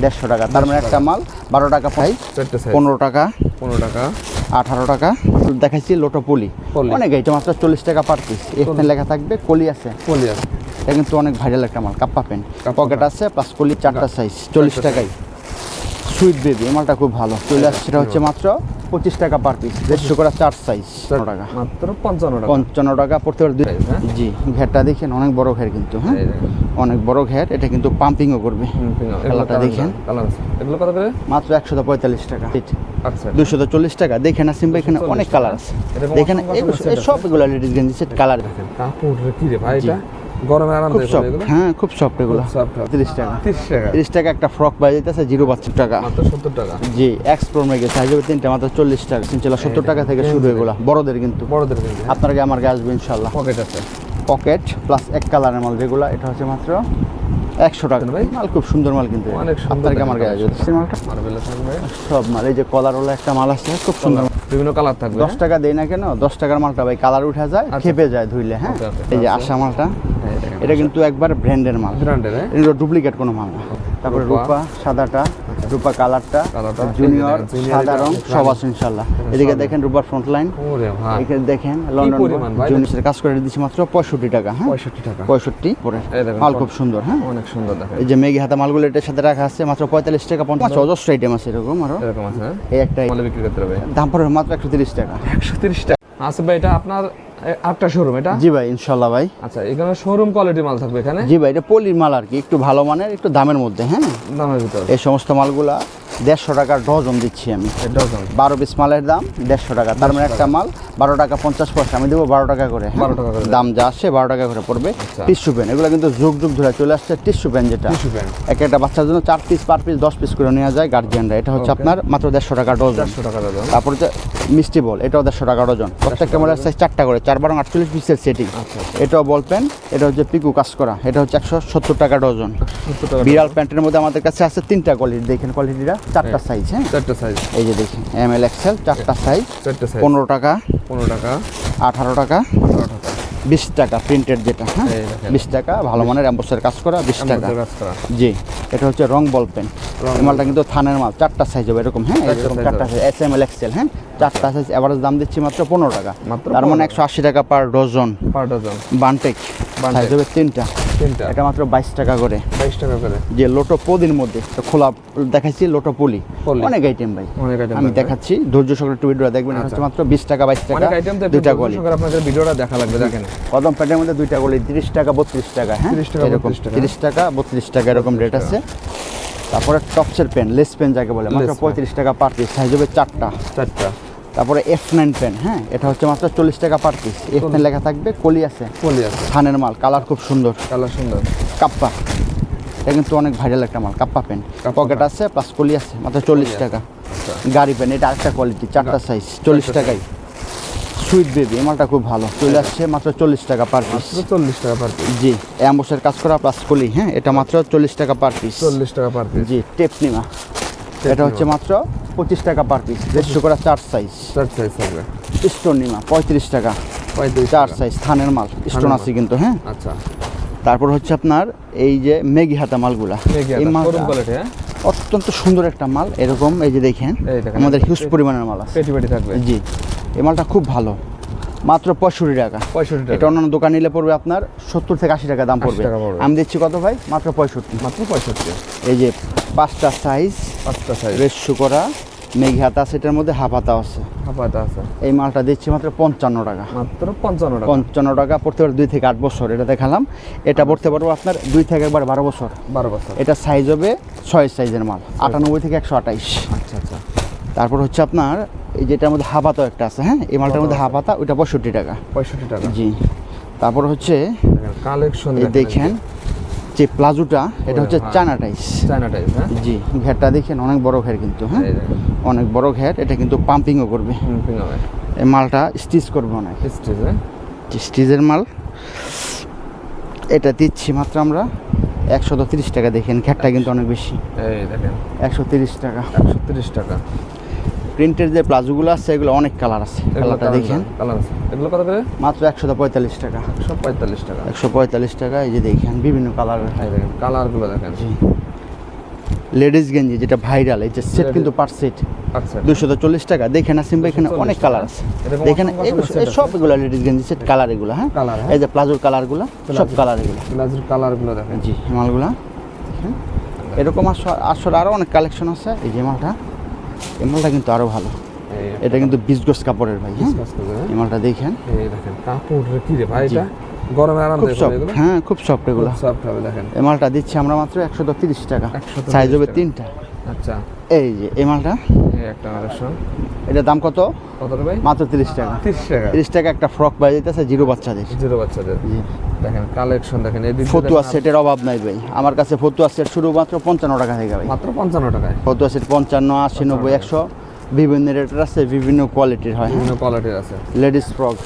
150 টাকা। তার মানে একটা মাল 12 টাকা প্রাইস, 15 টাকা, 18 টাকা। দেখাচ্ছি লোটো পলি, অনেক এটা মাত্র 40 টাকা পার পিস। এখানে লেখা থাকবে কলি আছে, এটা কিন্তু অনেক ভাইরাল একটা মাল। কাপ্পা পেন, পকেট আছে প্লাস কলি, 4টা সাইজ, 40 টাকায়। সুইট বেবি, এই মালটা খুব ভালো চলে আসছে। এটা হচ্ছে মাত্র 25 টাকা পার পিস, 150 করে 4 সাইজ, টাকা মাত্র 55 টাকা। 55 টাকা প্রত্যেকটা দুই। জি, ঘেরটা দেখেন অনেক বড় ঘের কিন্তু, হ্যাঁ অনেক বড় ঘের। এটা কিন্তু পাম্পিংও করবে। কালারটা দেখেন, এগুলো কত করে? মাত্র 145 টাকা। আচ্ছা, 240 টাকা। দেখেন না সিম্বা, এখানে অনেক কালার আছে। দেখেন সবগুলো লেডিস গেঞ্জি সেট কালার। কাপড় কি রে ভাই, এটা গরমে আরাম দেয় এগুলো। হ্যাঁ খুব সফট এগুলো। 30 টাকা, 30 টাকা একটা ফ্রক পাই যাইতেছে 0 টাকা, মাত্র 70 টাকা। জি, এক্সপ্রো মেগে সাইজ হবে 3টা, মাত্র 40 টাকা। সিনচেলা 70 টাকা থেকে শুরু এগুলো বড়দের কিন্তু। আপনার কি আমার আসবে ইনশাআল্লাহ। পকেট আছে, পকেট প্লাস এক কালারের মাল যেগুলো, এটা হচ্ছে মাত্র 100 টাকা। মাল খুব সুন্দর মাল কিন্তু, আপনার কি আমার আসবে সব মাল। এই যে কলারওয়ালা একটা মাল আছে খুব সুন্দর, বিভিন্ন কালার থাকবে। 10 টাকা দেই না কেন, 10 টাকার মালটা ভাই কালার উঠে যায়, খেপে যায় ধুইলে। হ্যাঁ এই যে আশা মালটা, এটা কিন্তু একবার ব্র্যান্ডের মাল, এটা ডুপ্লিকেট কোনো মাল না। তারপরে রূপা সাদাটা, রূপা কালারটা, জুনিয়র সাদা রং সব আছে ইনশাআল্লাহ। এদিকে দেখেন রূপার ফ্রন্ট লাইন, এখানে দেখেন লন্ডন জুনিয়র কাজ করে দিচ্ছি মাত্র 65 টাকা। হ্যাঁ 65 পরে মাল খুব সুন্দর। হ্যাঁ অনেক সুন্দর দেখেন। এই যে মেগি হাতা মালগুলো এটার সাথে রাখা আছে মাত্র 45 টাকা। 50 অজস্র আইটেম আছে এরকম আরো, এরকম আছে। এই একটা মাল বিক্রি করতে হবে, দাম পড়বে মাত্র 130 টাকা। 130 টাকা। আসিফ ভাই, এটা আপনার আটটা শোরুম এটা? জি ভাই ইনশাআল্লাহ ভাই। আচ্ছা, এখানে শোরুম কোয়ালিটি মাল থাকবে এখানে? জি ভাই, এটা পলির মাল আর কি, একটু ভালো মানের, একটু দামের মধ্যে। হ্যাঁ দামের ভিতর এই সমস্ত মালগুলা 150 টাকার ডজন দিচ্ছি আমি। ডজন 12 পিস মালের দাম 150 টাকা। তার মানে একটা মাল 12 টাকা 50 পয়সা, আমি দেবো 12 টাকা করে। 12 টাকা করে দাম যা আসে 12 টাকা করে পড়বে। টিস্যু পেন, এগুলো কিন্তু যুগ যুগ ধরে চলে আসছে। টিস্যু পেন যেটা এক একটা বাচ্চার জন্য 4 পিস পার পিস 10 পিস করে নেওয়া যায় গার্জিয়ানরা। এটা হচ্ছে আপনার মাত্র 150 টাকা ডজন। তারপর যে মিষ্টি বল, এটাও 150 টাকা ডজন। প্রত্যেকটা মালের সাইজ 4টা করে, 4 12 48 পিসের সেটিং। এটাও বল পেন, এটা হচ্ছে পিকু কাজ করা, এটা হচ্ছে 170 টাকা ডজন। বিড়াল প্যান্টের মধ্যে আমাদের কাছে আছে 3টা কোয়ালিটি, দেখেন কোয়ালিটিটা 4টা সাইজ। হ্যাঁ 4টা সাইজ, এই যে দেখেন এমএল এক্সেল 4টা সাইজ, 15 টাকা, 18 টাকা, 20 টাকা প্রিন্টেড যেটা। হ্যাঁ 20 টাকা, ভালো মানের এমবোসের কাজ করা 20 টাকা। জি, এটা হচ্ছে রং বল পেন। এই মালটা কিন্তু থানের মাল, 4টা সাইজ হবে এরকম। হ্যাঁ এরকম 4টা সাইজ, এসএমএল এক্সেল। হ্যাঁ 4টা সাইজ, এভারেজ দাম দিচ্ছি মাত্র 15 টাকা। তার মানে 180 টাকা পার ডজন। বানটেক সাইজ হবে 3টা, এটা মাত্র 22 টাকা করে। 22 টাকা করে। যে লোটো পলির মধ্যে খোলা দেখাচ্ছি, লোটো পলি অনেক আইটেম ভাই, আমি দেখাচ্ছি ধৈর্য সহকারে একটু ভিডিওটা দেখবেন। এটা হচ্ছে মাত্র 20 টাকা 22 টাকা, দুইটা কোয়ালি। আপনাদের ভিডিওটা দেখা লাগবে, দেখেন কদম প্যান্টের মধ্যে দুইটা কোয়ালি 30 টাকা 32 টাকা। হ্যাঁ 30 টাকা 32 টাকা এরকম রেট আছে। তারপরে টপসের পেন, লেস পেন যাকে বলে, মাত্র 35 টাকা পার পিস, সাইজ হবে 4টা। তারপরে F9 পেন, হ্যাঁ এটা হচ্ছে মাত্র 40 টাকা পার পিস। F9 লেখা থাকবে, কলি আছে, থানের মাল, কালার খুব সুন্দর। কাপ্পা, এটা কিন্তু অনেক ভাইরাল একটা মাল। কাপ্পা পেন, পকেট আছে প্লাস কলি আছে, মাত্র 40 টাকা। গাড়ি পেন, এটা আরেকটা কোয়ালিটি, 4টা সাইজ, 40 টাকায়। সুইট বেবি, এই মালটা খুব ভালো চলে আসছে মাত্র 40 টাকা পার পিস। 40 টাকা পার পিস, জি, অ্যাম্বোসের কাজ করা প্লাস কলি। হ্যাঁ এটা মাত্র 40 টাকা পার পিস। 40 টাকা পার পিস, জি। টেপনিমা, এটা হচ্ছে মাত্র 25 টাকা পার পিস, 150 করে 4 সাইজ। থাকবে। স্টোন নিমা 35 টাকা, 4 সাইজ, থানের মাল, স্টোন আছে কিন্তু। হ্যাঁ আচ্ছা। তারপর হচ্ছে আপনার এই যে মেগি হাতা মালগুলা, এই মালটা অত্যন্ত সুন্দর একটা মাল। এরকম এই যে দেখেন আমাদের হিউজ পরিমাণের মাল আছে, পেটি থাকবে। জি, এই মালটা খুব ভালো, মাত্র 65 টাকা। এটা অন্যান্য দোকান নিলে পড়বে আপনার 70 থেকে 80 টাকা দাম পড়বে। আমি দিচ্ছি কত ভাই, মাত্র 65। এই যে 5টা সাইজ, রেশু করা মেঘি হাতা আছে, এটার মধ্যে হাফ হাতা আছে। এই মালটা দিচ্ছি মাত্র 55 টাকা। 55 টাকা পড়তে পারে 2 থেকে 8 বছর। এটা দেখালাম, এটা পড়তে পারবো আপনার 2 থেকে একবার 12 বছর। এটা সাইজ হবে 6 সাইজের মাল, 98 থেকে 128। আচ্ছা। তারপর হচ্ছে আপনার এই যেটার মধ্যে হাফ হাতা একটা আছে। হ্যাঁ এই মালটার মধ্যে হাফ হাতা, ওইটা 65 টাকা। জি। তারপর হচ্ছে কালেকশন দেখেন যে প্লাজোটা, এটা হচ্ছে চায়না টাইস। হ্যাঁ জি, ঘেরটা দেখেন অনেক বড় ঘের কিন্তু। হ্যাঁ অনেক বড় ঘের, এটা কিন্তু পাম্পিংও করবে। এই মালটা স্টিচ করবে অনেক, স্টিচের মাল। এটা দিচ্ছি মাত্র আমরা 130 টাকা। দেখেন ঘেরটা কিন্তু অনেক বেশি, 130 টাকা। প্রিন্টের যে প্লাজোগুলো আছে এগুলো অনেক কালার আছে, কালারটা দেখেন। এগুলো কত করে? মাত্র 145 টাকা। 145 টাকা। এই যে দেখেন বিভিন্ন কালার, কালারগুলো দেখেন। জি, লেডিস গেঞ্জি যেটা ভাইরাল, এই যে সেট কিন্তু পার সেট আচ্ছা 240 টাকা। দেখেন আসিম ভাই এখানে অনেক কালার আছে, এরকম দেখেন অসংখ্য set আছে। সব এগুলো লেডিস গেঞ্জি সেট কালার এগুলো, হ্যাঁ কালার, হ্যাঁ। এই যে প্লাজোর কালারগুলো সব কালার এগুলো, ব্লাউজের কালারগুলো দেখেন। জি মালগুলা দেখেন। এরকম আসলে আরও অনেক কালেকশন আছে। এই যে মালটা, এই মালটা কিন্তু আরও ভালো, এটা কিন্তু 20 গজ কাপড়ের ভাই, হ্যাঁ এই মালটা দেখেন। এই দেখেন কাপড় কি রে ভাই, এটা গরমে আরাম খুব দেয় সফট, এগুলো। হ্যাঁ খুব সফট এগুলো। সফট হবে দেখেন। এই মালটা দিচ্ছি আমরা মাত্র 130 টাকা, 130 সাইজ হবে টাকা। 3টা। আচ্ছা এই যে এই মালটা, এই একটা কালেকশন। এটার দাম কত? কত রে ভাই? মাত্র 30 টাকা। 30 টাকা। 30 টাকা একটা ফ্রক পাই যেতেছে জিরো বাচ্চাদের। জিরো বাচ্চাদের জি। দেখেন কালেকশন দেখেন। এই দিকে ফতুয়া সেটের অভাব নাই ভাই আমার কাছে। ফতুয়া সেট শুরু মাত্র 55 টাকা থেকে ভাই। মাত্র 55 টাকায় ফতুয়া সেট 55, 80, 90, 100 বিভিন্ন রেটের আছে, বিভিন্ন কোয়ালিটির হয়। বিভিন্ন কোয়ালিটির আছে। লেডিস ফ্রক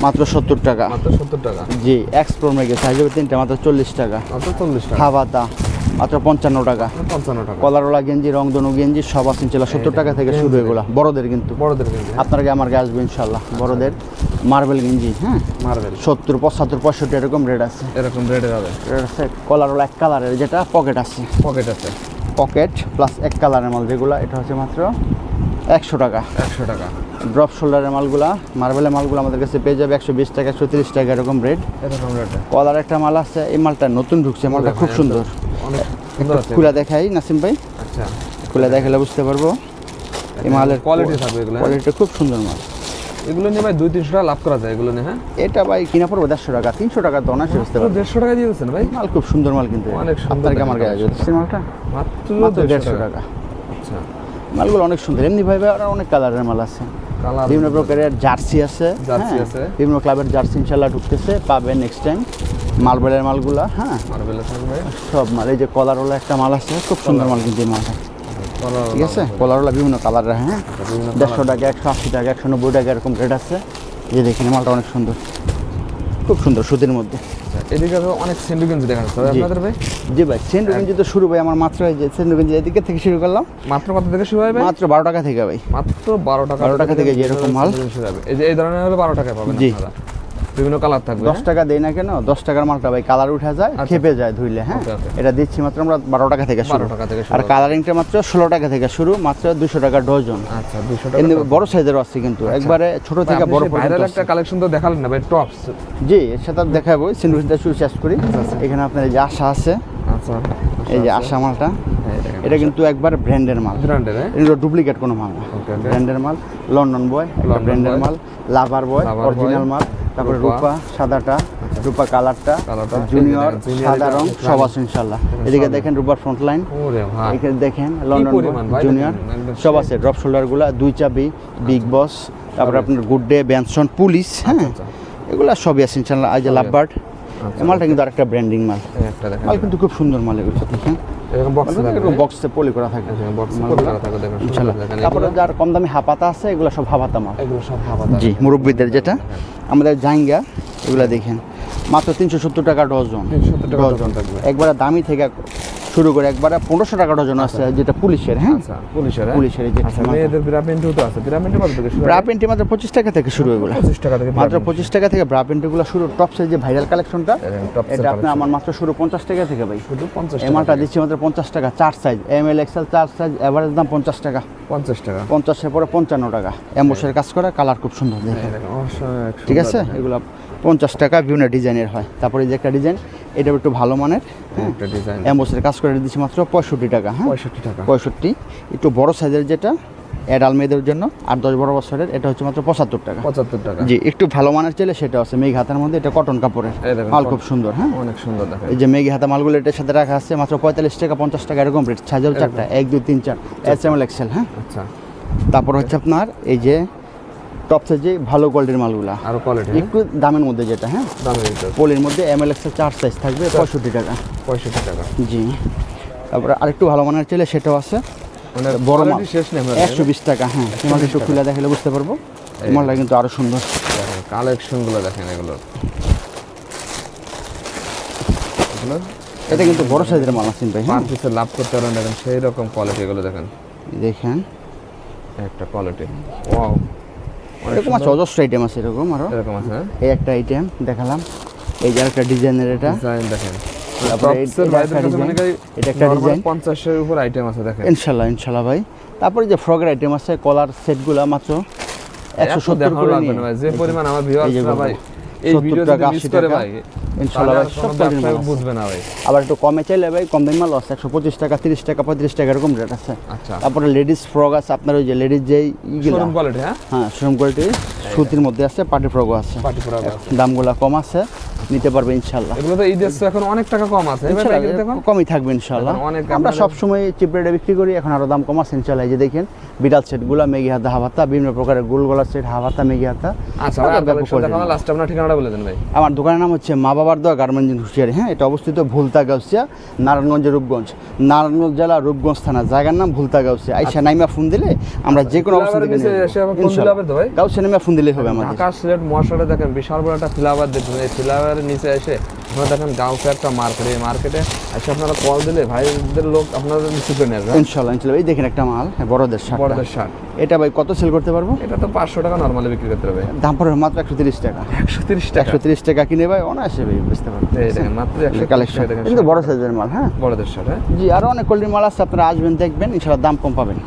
মাত্র 70 টাকা। মাত্র 70 টাকা। জি এক্স প্রো মেগে সাইজ হবে 3টা মাত্র 40 টাকা। মাত্র 40 টাকা। হাবাতা মাত্র 55 টাকা। 55 টাকা। কলারওয়ালা গেঞ্জি, রংধনু গেঞ্জি সব আছে ইনশাল্লাহ 70 টাকা থেকে শুরু এগুলো বড়দের কিন্তু। বড়দের কিন্তু আপনার আমার গায়ে আসবে ইনশাল্লাহ বড়দের। মার্বেল গেঞ্জি, হ্যাঁ মার্বেল 70, 75, 65 এরকম রেট আছে। এরকম রেটের হবে। রেট আছে কলারওয়ালা এক কালারের, যেটা পকেট আছে, পকেট আছে। পকেট প্লাস এক কালারের মাল যেগুলো, এটা হচ্ছে মাত্র 100 টাকা। 100 টাকা। ড্রপ শোল্ডারের মালগুলা, মার্বেলের মালগুলো আমাদের কাছে পেয়ে যাবে 120 টাকা, 130 টাকা এরকম রেট। এরকম রেটে কলার একটা মাল আছে, এই মালটা নতুন ঢুকছে, মালটা খুব সুন্দর। অনেক সুন্দর আছে। খুলে দেখাই নাসিম ভাই, আচ্ছা খুলে দেখালে বুঝতে পারবো এই মালের কোয়ালিটি থাকবে এগুলো। কোয়ালিটি খুব সুন্দর মাল। এগুলো নিয়ে ভাই 200-300 টাকা লাভ করা যায় এগুলো নিয়ে, হ্যাঁ। এটা ভাই কিনা পড়বো 150 টাকা, 300 টাকা তো অনায়াসে বুঝতে পারবো। 150 টাকা দিয়ে দিচ্ছেন ভাই। মাল খুব সুন্দর মাল কিন্তু অনেক সুন্দর আপনার আমার গায়ে দেখেন আসবে মালটা মাত্র মাত্র 150 150 টাকা। আচ্ছা মালগুলো অনেক সুন্দর। এমনি ভাই আর অনেক কালারের মাল আছে, কালার বিভিন্ন প্রকারের জার্সি আছে, জার্সি হ্যাঁ, আছে। বিভিন্ন ক্লাবের জার্সি ইনশাল্লাহ ঢুকতেছে, পাবেন নেক্সট টাইম। মার্বেলের মালগুলা, হ্যাঁ মার্বেলের থাকবে। সব মাল। এই যে কলারওয়ালা একটা মাল আছে, খুব সুন্দর মাল কিন্তু এই মালটা, কালার ঠিক আছে। কলারওয়ালা বিভিন্ন কালারের, হ্যাঁ বিভিন্ন 150 টাকা, 180 টাকা, 190 টাকা এরকম রেট আছে। এই যে দেখেন মালটা অনেক সুন্দর, খুব সুন্দর সুতির মধ্যে। এদিকে তো অনেক সেন্ডুগেঞ্জ দেখা যাচ্ছে জি। আপনাদের ভাই। জি ভাই সেন্ডুগেঞ্জি তো শুরু ভাই আমার মাত্র, এই যে সেন্ডুগেঞ্জি এদিকে থেকে শুরু করলাম মাত্র কত থেকে শুরু হয় ভাই? মাত্র 12 টাকা থেকে ভাই। মাত্র 12 টাকা। 12 টাকা থেকে যে এরকম মাল শুরু হবে। এই যে এই ধরনের হলে 12 টাকায় পাবেন জি। আপনারা। বিভিন্ন কালার থাকবে। 10 টাকা দেই না কেন, 10 টাকার মালটা ভাই কালার উঠে যায়, আচ্ছা। খেপে যায় ধুইলে, হ্যাঁ ওকে, ওকে। এটা দিচ্ছি মাত্র আমরা 12 টাকা থেকে শুরু। 12 টাকা থেকে শুরু আর হবে। কালারিংটা মাত্র 16 টাকা থেকে শুরু, মাত্র 200 টাকা ডজন। আচ্ছা 200 টাকা। এমনি বড় সাইজেরও আছে কিন্তু, একবারে ছোট থেকে বড় পর্যন্ত ভাইরাল আছে। একটা কালেকশন তো দেখালেন না ভাই, টপস। জি এর সাথে আর দেখাবো, সেন্ডুইচটা শুরু শেষ করি। এখানে আপনার এই যে আশা আছে, আচ্ছা এই যে আশা মালটা, এই দেখেন। এটা কিন্তু একবার ব্র্যান্ডের মাল, ব্র্যান্ডের, হ্যাঁ। এটা ডুপ্লিকেট কোনো মাল না, ওকে, ওকে। ব্র্যান্ডের মাল। লন্ডন বয় লন্ডন ব্র্যান্ডের বয়। মাল, লাভার বয় লাভার অরিজিনাল বয়। মাল, তারপরে রূপা। রূপা সাদাটা, রূপা কালারটা, কালারটা, জুনিয়র জুনিয়র সাদা এটা রং অনেক সব রানিং। আছে ইনশাল্লাহ। এটা এদিকে সব। দেখেন রূপার ফ্রন্ট লাইন, ওরে ভাই। এখানে দেখেন লন্ডন পরিমাণ ভাই, জুনিয়র দেখেন, একদম সব সেই। আছে। ড্রপ শোল্ডার গুলা, 2 চাবি, বিগ বস, তারপরে আপনার গুড ডে, ব্যানসন, পুলিশ, হ্যাঁ আচ্ছা। এগুলা সবই আছে ইনশাল্লাহ। আজ লাভবার্ড, এই মালটা কিন্তু আরেকটা ব্র্যান্ডিং মাল, এই একটা দেখেন। মাল কিন্তু খুব সুন্দর মাল এগুলো, দেখেন এরকম বক্স এরকম বক্সে পলি করা থাকে বক্স মালগুলা। করা থাকে দেখেন। ইনশাল্লাহ। দেখেন তারপরে যার কম দামি হাপাতা আছে, এগুলো সব হাপাতা মাল। এগুলো সব হাবা। জি মুরব্বীদের যেটা আমাদের জাইঙ্গা, এগুলো দেখেন মাত্র 370 টাকা ডজন। 370 টাকা ডজন থাকবে। একবারে দামি থেকে শুরু করে একবারে 1500 টাকা ডজন আছে, যেটা পুলিশের, হ্যাঁ আচ্ছা পুলিশের, হ্যাঁ? পুলিশের এই যে আচ্ছা মেয়েদের ব্রা প্যান্টও তো আছে। ব্রা প্যান্টে কত থেকে শুরু? ব্রা প্যান্টি মাত্র 25 টাকা থেকে শুরু এগুলো, 25 টাকা থেকে মাত্র 25 টাকা থেকে ব্রা প্যান্টিগুলো শুরু। টপ সাইজ যে ভাইরাল কালেকশনটা, টপ এটা আপনার আমার মাত্র শুরু 50 টাকা থেকে ভাই। শুধু 50 এই টাকা। মালটা দিচ্ছি মাত্র 50 টাকা, 4 size, M L XL 4 size, average দাম 50 টাকা। 50 টাকা। 50 এর পরে 55 টাকা। এমবসের কাজ করা, কালার খুব সুন্দর দেখেন, এই দেখেন অসাধারণ ঠিক আছে। সুন্দর এগুলো 50 টাকা, বিভিন্ন ডিজাইনের হয়। তারপরে এই যে একটা ডিজাইন, এটা একটু ভালো মানের, হ্যাঁ একটা ডিজাইন। এমবসের কাজ করে দিচ্ছি মাত্র 65 টাকা, হ্যাঁ 65 টাকা। 65। একটু বড় সাইজের যেটা অ্যাডাল মেয়েদের জন্য 8-10 বড় বছরের, এটা হচ্ছে মাত্র 75 টাকা। 75 টাকা। জি একটু ভালো মানের চাইলে সেটা আছে মেঘ হাতার মধ্যে, এটা কটন কাপড়ের এই দেখেন, মাল খুব সুন্দর, হ্যাঁ অনেক সুন্দর দেখেন। এই যে মেঘ হাতা মালগুলো এটার সাথে রাখা আছে মাত্র 45 টাকা, 50 টাকা এরকম রেট। সাইজ 4টা, 1 2 3 4, এস এম এল এক্সেল, হ্যাঁ। আচ্ছা তারপর হচ্ছে আপনার এই যে টপ সাইজে ভালো কোয়ালিটির মালগুলা, আর কোয়ালিটি একটু দামের মধ্যে যেটা, হ্যাঁ দামের ভিতর পলির মধ্যে এম এল এক্সেল 4 সাইজ থাকবে 65 টাকা। 65 টাকা। জি তারপরে আরেকটু ভালো মানের চাইলে সেটাও আছে, মানে বড় মাল কোয়ালিটি শেষ নেই আমরা। 120 টাকা, হ্যাঁ তোমাকে একটু খুলে দেখালে বুঝতে পারবো। এই মালটা কিন্তু আরো সুন্দর, দেখেন কালেকশনগুলো দেখেন এগুলো। এগুলো এটা কিন্তু বড় সাইজের মাল আছে ভাই, হ্যাঁ পার পিসে লাভ করতে পারেন দেখেন, সেই রকম কোয়ালিটি এগুলো দেখেন। দেখেন একটা কোয়ালিটি ওয়াও, এরকম আছে, অজস্র আইটেম আছে এরকম আরো। এরকম আছে, হ্যাঁ এই একটা আইটেম দেখালাম, এই যে একটা ডিজাইনের, এটা ডিজাইন দেখেন তারপরে টপসের ভাইদের কাছে মানে এটা একটা ডিজাইন 50 এর উপর আইটেম আছে দেখেন ইনশাআল্লাহ ভাই। তারপরে যে ফ্রকের আইটেম আছে কলার সেটগুলো মাত্র 170 করে নিয়ে ভাই, যে পরিমাণ আমার ভিউয়ার্সরা ভাই এই ভিডিও যদি মিস করে ভাই ইনশাআল্লাহ ভাই সব ব্যবসা বুঝবে না ভাই। আবার একটু কমে চাইলে ভাই কম দামি মাল আছে 125 টাকা 30 টাকা 35 টাকা এরকম রেট আছে। আচ্ছা, তারপরে লেডিস ফ্রক আছে আপনার ওই যে লেডিস যেই ইগুলা শোরুম কোয়ালিটি, হ্যাঁ শোরুম কোয়ালিটি সুতির মধ্যে আছে, পার্টি ফ্রকও আছে, পার্টি ফ্রক আছে, দামগুলো কম আছে, নিতে পারবে ইনশাআল্লাহ। এগুলো তো ঈদের তো এখন অনেক টাকা কম আছে, এবার দেখুন কমই থাকবে ইনশাআল্লাহ। আমরা সব সময় চিপ রেটে বিক্রি করি, এখন আরো দাম কম আছে ইনশাআল্লাহ। এই যে দেখেন বিড়াল সেটগুলো মেগি হাতা হাবাতা বিভিন্ন প্রকারের গোল গলা সেট হাবাতা মেগি হাতা। আচ্ছা ভাই, কালেকশন দেখানো, লাস্ট আপনার ঠিকানাটা বলে দেন ভাই। আমার দোকানের নাম হচ্ছে মা বাবার দোয়া গার্মেন্টস হুঁশিয়ারি, হ্যাঁ এটা অবস্থিত ভুলতা গাউসিয়া, নারায়ণগঞ্জ রূপগঞ্জ, নারায়ণগঞ্জ জেলা রূপগঞ্জ থানা, জায়গার নাম ভুলতা গাউসিয়া। আইসা নাইমা ফোন দিলে আমরা যে কোনো অবস্থা থেকে গাউসিয়া নাইমা ফোন দিলেই হবে আমাদের। ঢাকা সিলেট মহাসড়কে দেখেন বিশাল বড় একটা ফ্লাইওভার দেখবেন, এই ফ্লাইওভারের নিচে এসে আপনারা দেখেন গাউসে একটা মার্কেট, এই মার্কেটে এসে আপনারা কল দিলে ভাইদের লোক আপনাদের রিসিভ করে নেবে ইনশাআল্লাহ। এই দেখেন একটা মাল বড়দের শার্ট, বড়দের শার্ট, এটা ভাই কত সেল করতে পারবো? এটা তো 500 টাকা নরমালি বিক্রি করতে হবে, দাম পড়বে মাত্র 130 টাকা। 130 টাকা কিনে ভাই অনায়াসে ভাই বুঝতে পারবেন। এই দেখেন মাত্র 130 কালেকশন, টাকা, কিন্তু বড় সাইজের মাল। হ্যাঁ বড়দের শার্ট, হ্যাঁ জি, আরো অনেক কোয়ালিটির মাল আছে, আপনারা আসবেন দেখবেন ইনশাআল্লাহ দাম কম পাবেন।